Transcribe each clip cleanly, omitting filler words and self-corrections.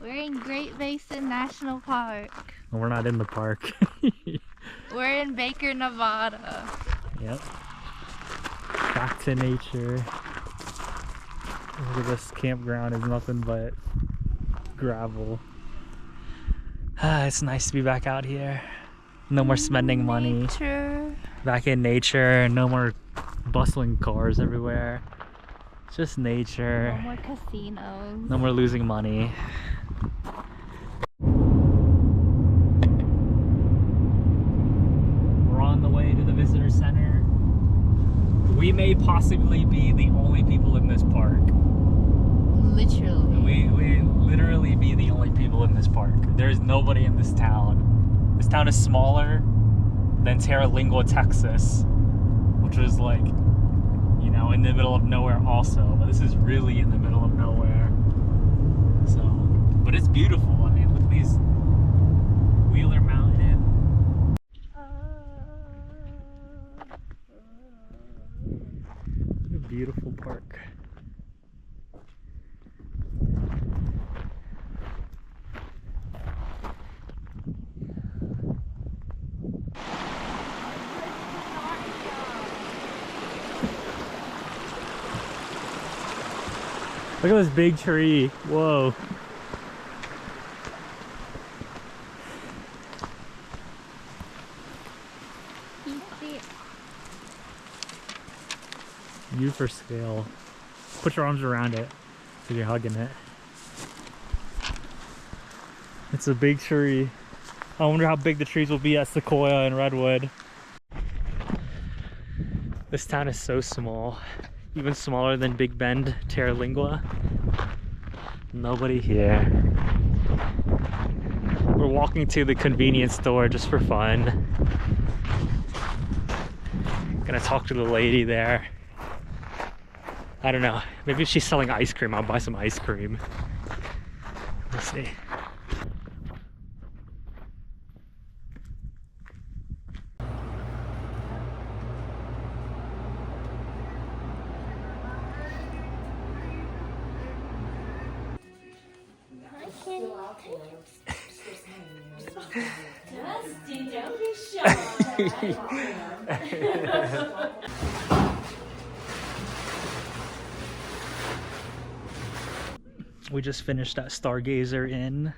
We're in Great Basin National Park. We're not in the park. We're in Baker, Nevada. Yep. Back to nature. Look at this campground, is nothing but gravel. It's nice to be back out here. No more spending money. Nature. Back in nature. No more bustling cars everywhere. It's just nature. No more casinos. No more losing money. We're on the way to the visitor center. We may possibly be the only people in this park. Literally. We literally be the only people in this park. There's nobody in this town. This town is smaller than Terralingua, Texas, which was like, you know, in the middle of nowhere also. But this is really in the middle of nowhere. So, but it's beautiful. I mean, look at these Wheeler Mountain. What a beautiful park. Look at this big tree. Whoa. U for scale. Put your arms around it so you're hugging it. It's a big tree. I wonder how big the trees will be at Sequoia and Redwood. This town is so small. Even smaller than Big Bend, Terralingua. Nobody here. We're walking to the convenience store just for fun. Gonna talk to the lady there. I don't know, maybe if she's selling ice cream, I'll buy some ice cream. Let's see. Dusty, don't be shy. We just finished at Stargazer Inn.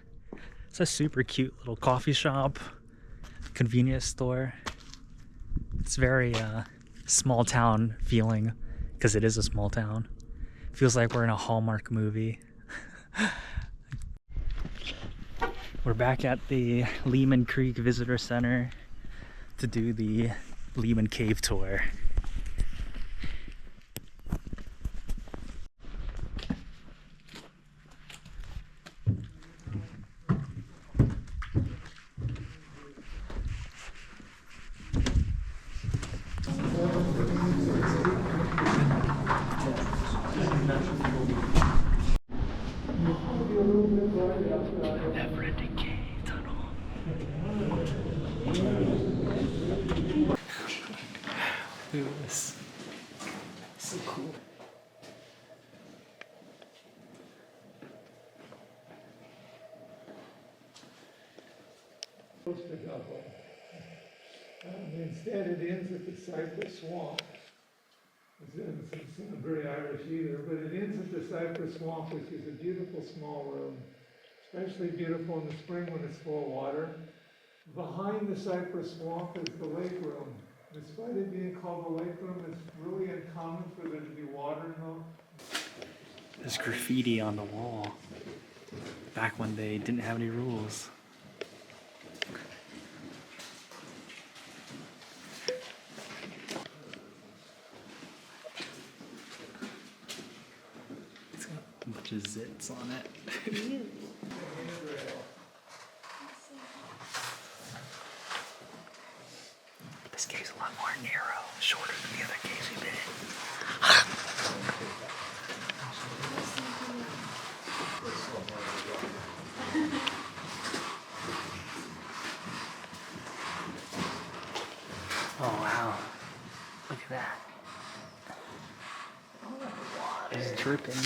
It's a super cute little coffee shop, convenience store. It's very small town feeling because it is a small town. Feels like we're in a Hallmark movie. We're back at the Lehman Creek Visitor Center to do the Lehman Cave tour. Never-ending cave tunnel. Look at this. So cool. Instead, it ends at the Cypress Swamp. It doesn't sound very Irish either, but it ends at the Cypress Swamp, which is a beautiful small room. Especially beautiful in the spring when it's full of water. Behind the Cypress Swamp is the lake room. Despite it being called the lake room, it's really uncommon for there to be water in the... There's graffiti on the wall. Back when they didn't have any rules. It's got a bunch of zits on it. This cave's a lot more narrow, shorter than the other caves we've been in. Oh wow, look at that. It's dripping.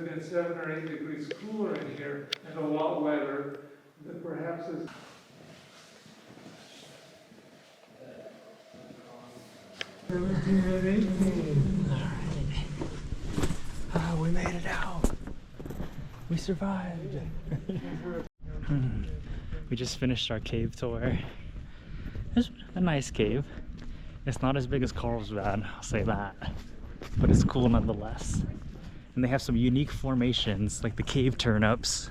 have been 7 or 8 degrees cooler in here and a lot wetter, that perhaps is 17 and 18. Ah, we made it out. We survived. We just finished our cave tour. It's a nice cave. It's not as big as Carlsbad, I'll say that. But it's cool nonetheless. And they have some unique formations, like the cave turnips,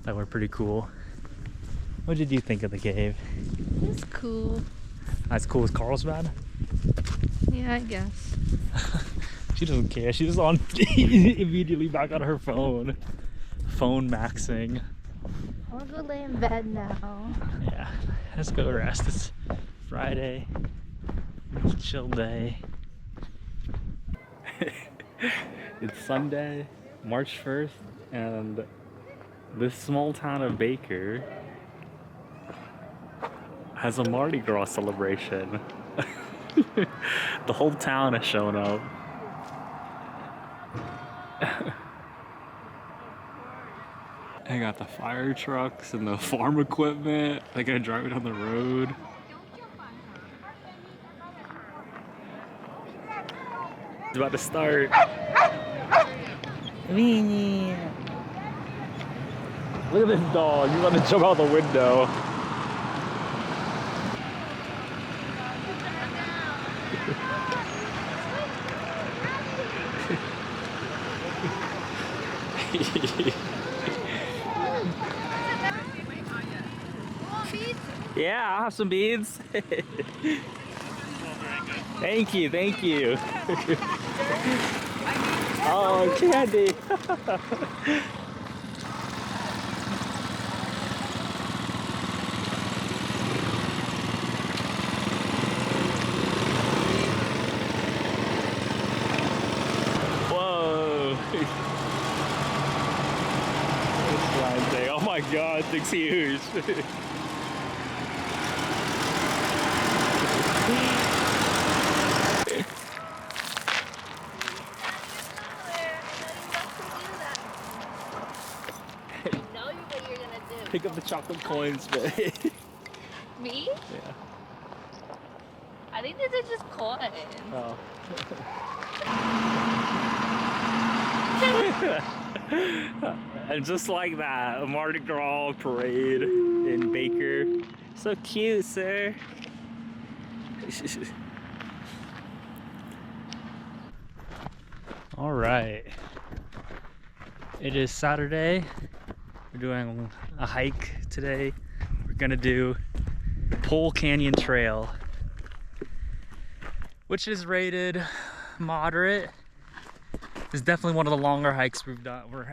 that were pretty cool. What did you think of the cave? It's cool. As cool as Carlsbad? Yeah, I guess. She doesn't care. She's on immediately back on her phone. Phone maxing. I wanna go lay in bed now. Yeah, let's go rest. It's Friday. It's a chill day. It's Sunday, March 1st, and this small town of Baker has a Mardi Gras celebration. The whole town has shown up. I got the fire trucks and the farm equipment. They're gonna drive it on the road. It's about to start. Look at this dog. He's about to jump out the window. Yeah, I'll have some beads. Thank you, thank you. Oh, candy. Whoa. This flying thing. Oh my god, this thing's huge. Pick up the chocolate coins, but Me? yeah. I think these are just coins. Oh. And just like that, a Mardi Gras parade in Baker. So cute, sir. All right. It is Saturday. We're doing a hike today. We're gonna do Pole Canyon Trail, which is rated moderate. It's definitely one of the longer hikes we're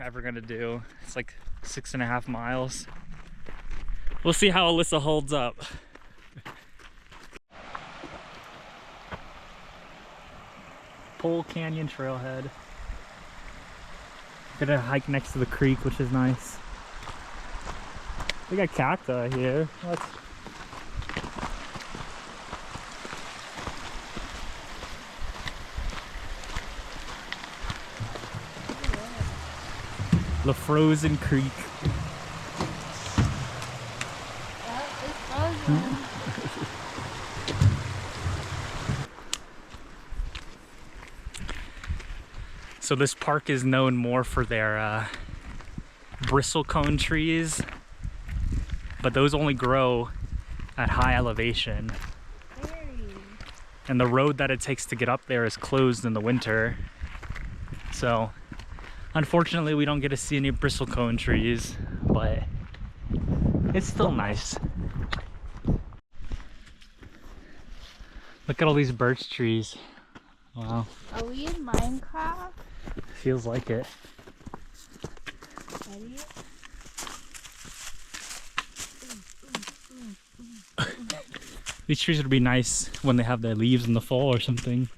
ever gonna do. It's like 6.5 miles. We'll see how Alyssa holds up. Pole Canyon Trailhead. Gonna hike next to the creek, which is nice. We got cacti here. What? The frozen creek. It's frozen. So this park is known more for their bristlecone trees, but those only grow at high elevation. And the road that it takes to get up there is closed in the winter. So unfortunately we don't get to see any bristlecone trees, but it's still nice. Look at all these birch trees. Wow. Are we in Minecraft? Feels like it. Ready? These trees would be nice when they have their leaves in the fall or something.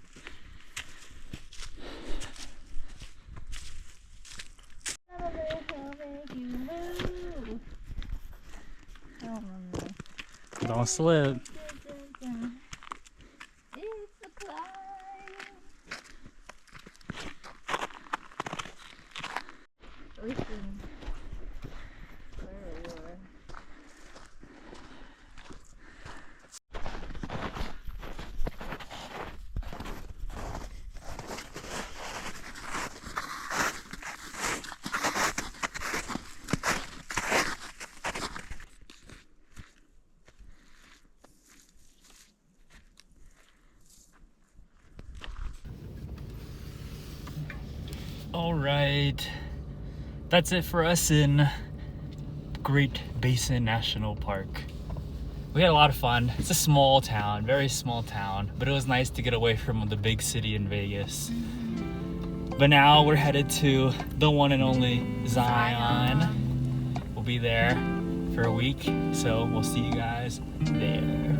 Don't slip. It's a climb. ocean. Where we were. All right, that's it for us in Great Basin National Park. We had a lot of fun. It's a small town, very small town, but it was nice to get away from the big city in Vegas. But now we're headed to the one and only Zion. We'll be there for a week, so we'll see you guys there.